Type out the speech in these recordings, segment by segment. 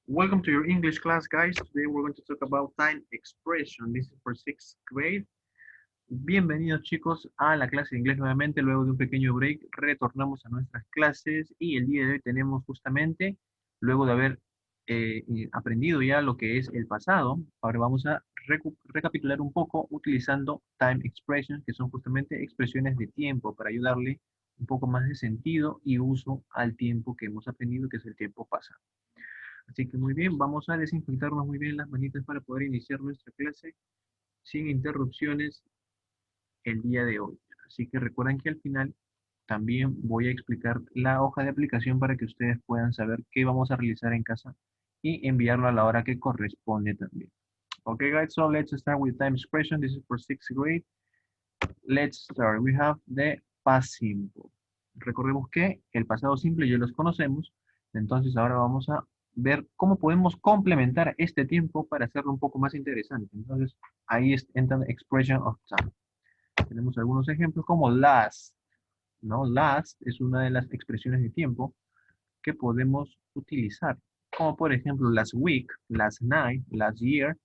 Welcome to your English class, guys. Today we're going to talk about time expression. This is for sixth grade. Bienvenidos, chicos, a la clase de inglés nuevamente. Luego de un pequeño break, retornamos a nuestras clases y el día de hoy tenemos justamente, luego de haber aprendido ya lo que es el pasado, ahora vamos a recapitular un poco utilizando time expressions, que son justamente expresiones de tiempo para ayudarle un poco más de sentido y uso al tiempo que hemos aprendido, que es el tiempo pasado. Así que muy bien, vamos a desinfectarnos muy bien las manitas para poder iniciar nuestra clase sin interrupciones el día de hoy. Así que recuerden que al final también voy a explicar la hoja de aplicación para que ustedes puedan saber qué vamos a realizar en casa y enviarlo a la hora que corresponde también. Okay, guys, so let's start with time expression. This is for sixth grade. Let's start. We have the past simple. Recordemos que el pasado simple ya los conocemos, entonces ahora vamos a ver cómo podemos complementar este tiempo para hacerlo un poco más interesante. Entonces, ahí entra the expression of time. Tenemos algunos ejemplos como last, ¿no? Last es una de las expresiones de tiempo que podemos utilizar, como por ejemplo last week, last night, last year,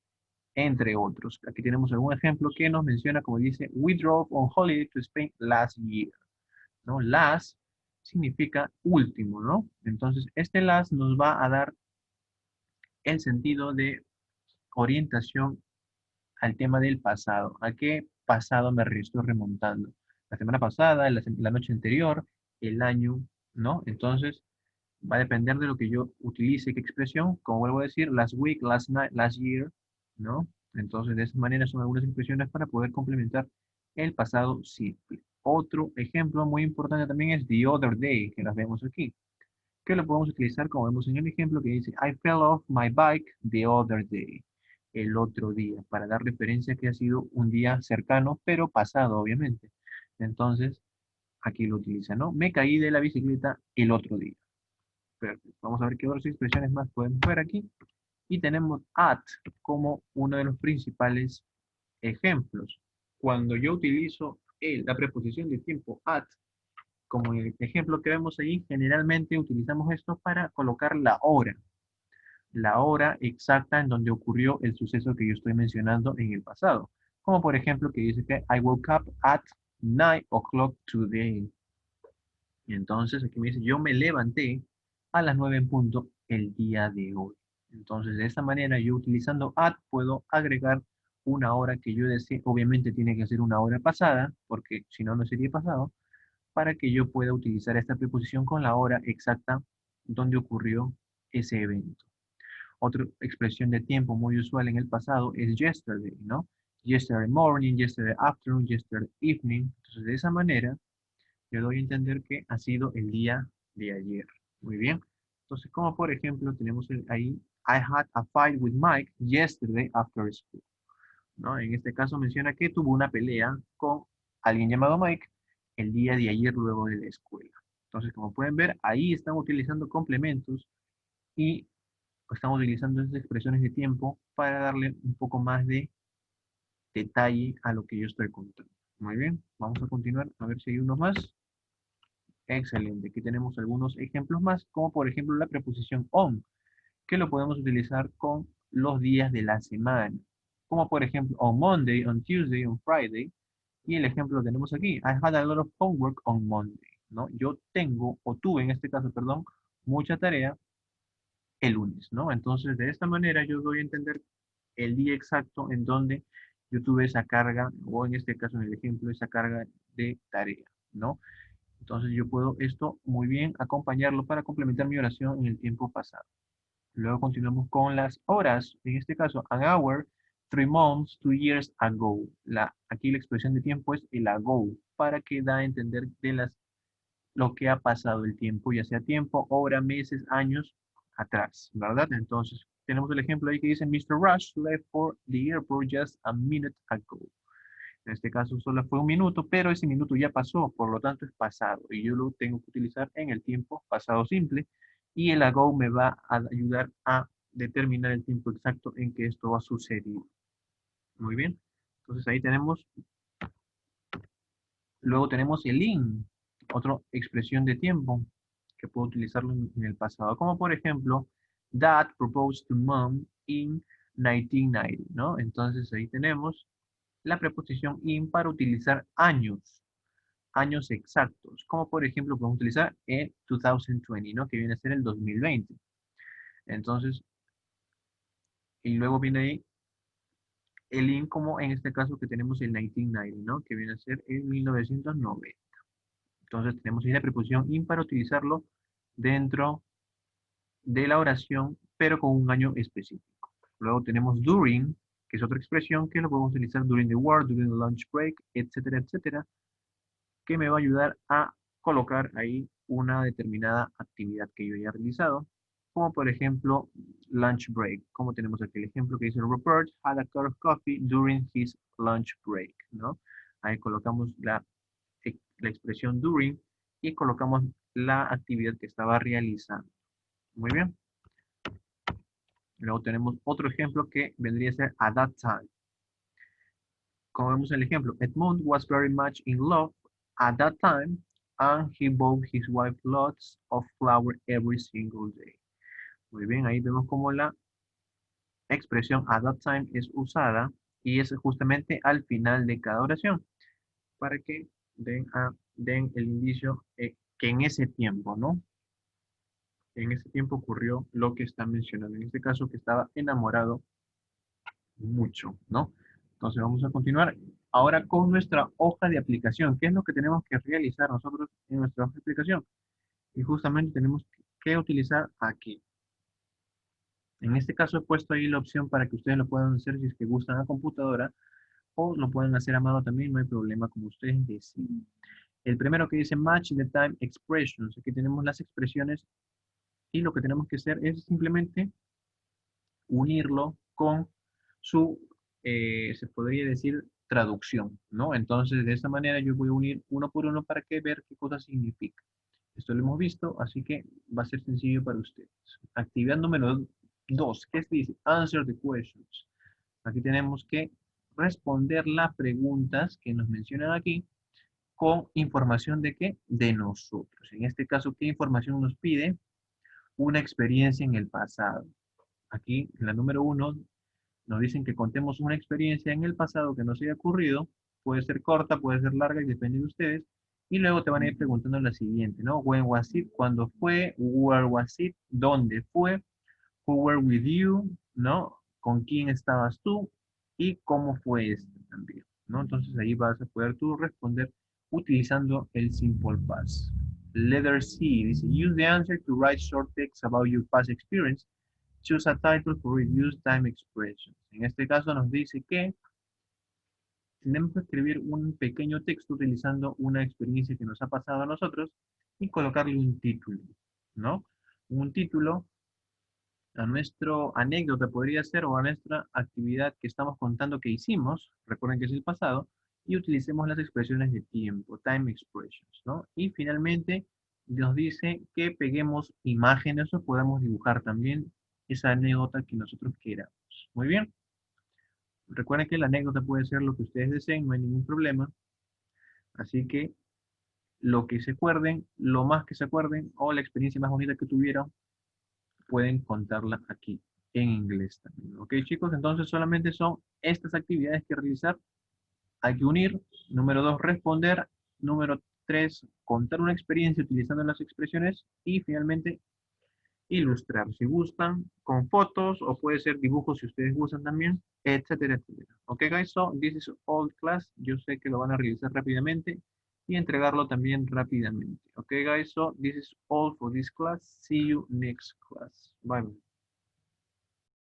entre otros. Aquí tenemos algún ejemplo que nos menciona, como dice, we drove on holiday to Spain last year, ¿no? Last significa último, ¿no? Entonces, este last nos va a dar el sentido de orientación al tema del pasado. ¿A qué pasado me estoy remontando? La semana pasada, la noche anterior, el año, ¿no? Entonces, va a depender de lo que yo utilice, qué expresión, como vuelvo a decir, last week, last night, last year, ¿no? Entonces, de esa manera son algunas expresiones para poder complementar el pasado simple. Otro ejemplo muy importante también es the other day, que las vemos aquí, que lo podemos utilizar como vemos en el ejemplo que dice, I fell off my bike the other day, el otro día, para dar referencia que ha sido un día cercano, pero pasado, obviamente. Entonces, aquí lo utiliza, ¿no? Me caí de la bicicleta el otro día. Perfecto. Vamos a ver qué otras expresiones más podemos ver aquí. Y tenemos at como uno de los principales ejemplos. Cuando yo utilizo la preposición de tiempo at, como el ejemplo que vemos ahí, generalmente utilizamos esto para colocar la hora exacta en donde ocurrió el suceso que yo estoy mencionando en el pasado. Como por ejemplo que dice que I woke up at 9 o'clock today. Y entonces aquí me dice, yo me levanté a las 9 en punto el día de hoy. Entonces, de esta manera, yo utilizando at puedo agregar una hora que yo desee. Obviamente tiene que ser una hora pasada, porque si no, no sería pasado, para que yo pueda utilizar esta preposición con la hora exacta donde ocurrió ese evento. Otra expresión de tiempo muy usual en el pasado es yesterday, ¿no? Yesterday morning, yesterday afternoon, yesterday evening. Entonces, de esa manera, yo doy a entender que ha sido el día de ayer. Muy bien. Entonces, como por ejemplo, tenemos ahí, I had a fight with Mike yesterday after school. ¿No? En este caso menciona que tuvo una pelea con alguien llamado Mike el día de ayer luego de la escuela. Entonces, como pueden ver, ahí están utilizando complementos y están utilizando esas expresiones de tiempo para darle un poco más de detalle a lo que yo estoy contando. Muy bien, vamos a continuar a ver si hay uno más. Excelente. Aquí tenemos algunos ejemplos más, como por ejemplo la preposición on, que lo podemos utilizar con los días de la semana. Como por ejemplo on Monday, on Tuesday, on Friday. Y el ejemplo lo tenemos aquí. I had a lot of homework on Monday. ¿No? Yo tengo, o tuve en este caso, perdón, mucha tarea el lunes, ¿no? Entonces, de esta manera yo doy a entender el día exacto en donde yo tuve esa carga, o en este caso, en el ejemplo, esa carga de tarea, ¿no? Entonces yo puedo esto muy bien acompañarlo para complementar mi oración en el tiempo pasado. Luego continuamos con las horas. En este caso, an hour, 3 months, 2 years ago. Aquí la expresión de tiempo es el ago, para que da a entender de lo que ha pasado el tiempo, ya sea tiempo, hora, meses, años atrás, ¿verdad? Entonces, tenemos el ejemplo ahí que dice, Mr. Rush left for the airport just a minute ago. En este caso solo fue un minuto, pero ese minuto ya pasó, por lo tanto es pasado. Y yo lo tengo que utilizar en el tiempo pasado simple. Y el ago me va a ayudar a determinar el tiempo exacto en que esto va a suceder. Muy bien. Entonces ahí tenemos, luego tenemos el in, otra expresión de tiempo que puedo utilizarlo en el pasado. Como por ejemplo, Dad proposed to mom in 1990, ¿no? Entonces ahí tenemos la preposición in para utilizar años exactos, como por ejemplo podemos utilizar el 2020, ¿no? Que viene a ser el 2020. Entonces, y luego viene ahí el in como en este caso que tenemos el 1990, ¿no? Que viene a ser el 1990. Entonces tenemos ahí la preposición in para utilizarlo dentro de la oración, pero con un año específico. Luego tenemos during, que es otra expresión que lo podemos utilizar during the work, during the lunch break, etcétera, etcétera, que me va a ayudar a colocar ahí una determinada actividad que yo haya realizado, como por ejemplo lunch break, como tenemos aquí el ejemplo que dice Rupert had a cup of coffee during his lunch break, ¿no? Ahí colocamos la expresión during y colocamos la actividad que estaba realizando. Muy bien. Luego tenemos otro ejemplo que vendría a ser at that time. Como vemos en el ejemplo, Edmund was very much in love at that time and he bought his wife lots of flowers every single day. Muy bien, ahí vemos cómo la expresión at that time es usada y es justamente al final de cada oración para que den el indicio que en ese tiempo, ¿no? En ese tiempo ocurrió lo que está mencionando. En este caso, que estaba enamorado mucho, ¿no? Entonces vamos a continuar ahora con nuestra hoja de aplicación. ¿Qué es lo que tenemos que realizar nosotros en nuestra hoja de aplicación? Y justamente tenemos que utilizar aquí. En este caso he puesto ahí la opción para que ustedes lo puedan hacer si es que gustan a computadora o lo pueden hacer a mano también, no hay problema como ustedes deciden. El primero que dice Match the Time Expressions. Aquí tenemos las expresiones y lo que tenemos que hacer es simplemente unirlo con su, se podría decir, traducción, ¿no? Entonces, de esta manera yo voy a unir uno por uno para que ver qué cosa significa. Esto lo hemos visto, así que va a ser sencillo para ustedes. Actividad número 2, ¿qué se dice? Answer the questions. Aquí tenemos que responder las preguntas que nos mencionan aquí con información de qué? De nosotros. En este caso, ¿qué información nos pide? Una experiencia en el pasado. Aquí, en la número 1, nos dicen que contemos una experiencia en el pasado que nos haya ocurrido. Puede ser corta, puede ser larga y depende de ustedes. Y luego te van a ir preguntando la siguiente, ¿no? When was it? ¿Cuándo fue? Where was it? ¿Dónde fue? Who were with you? ¿No? ¿Con quién estabas tú? Y cómo fue esto también, ¿no? Entonces ahí vas a poder tú responder utilizando el Simple Past. Letter C dice, use the answer to write short text about your past experience. Choose a title for reduced time expressions. En este caso nos dice que tenemos que escribir un pequeño texto utilizando una experiencia que nos ha pasado a nosotros y colocarle un título, ¿no? Un título a nuestra anécdota podría ser o a nuestra actividad que estamos contando que hicimos, recuerden que es el pasado, y utilicemos las expresiones de tiempo, time expressions, ¿no? Y finalmente nos dice que peguemos imágenes o podamos dibujar también esa anécdota que nosotros queramos. Muy bien. Recuerden que la anécdota puede ser lo que ustedes deseen, no hay ningún problema. Así que lo que se acuerden, lo más que se acuerden o la experiencia más bonita que tuvieron, pueden contarla aquí en inglés también. Ok, chicos, entonces solamente son estas actividades que realizar. Hay que unir. Número 2, responder. Número 3, contar una experiencia utilizando las expresiones. Y finalmente, ilustrar. Si gustan, con fotos o puede ser dibujos si ustedes gustan también, etcétera, etcétera. Ok, guys, so this is all class. Yo sé que lo van a realizar rápidamente y entregarlo también rápidamente. Ok, guys, so this is all for this class. See you next class. Bye, bye.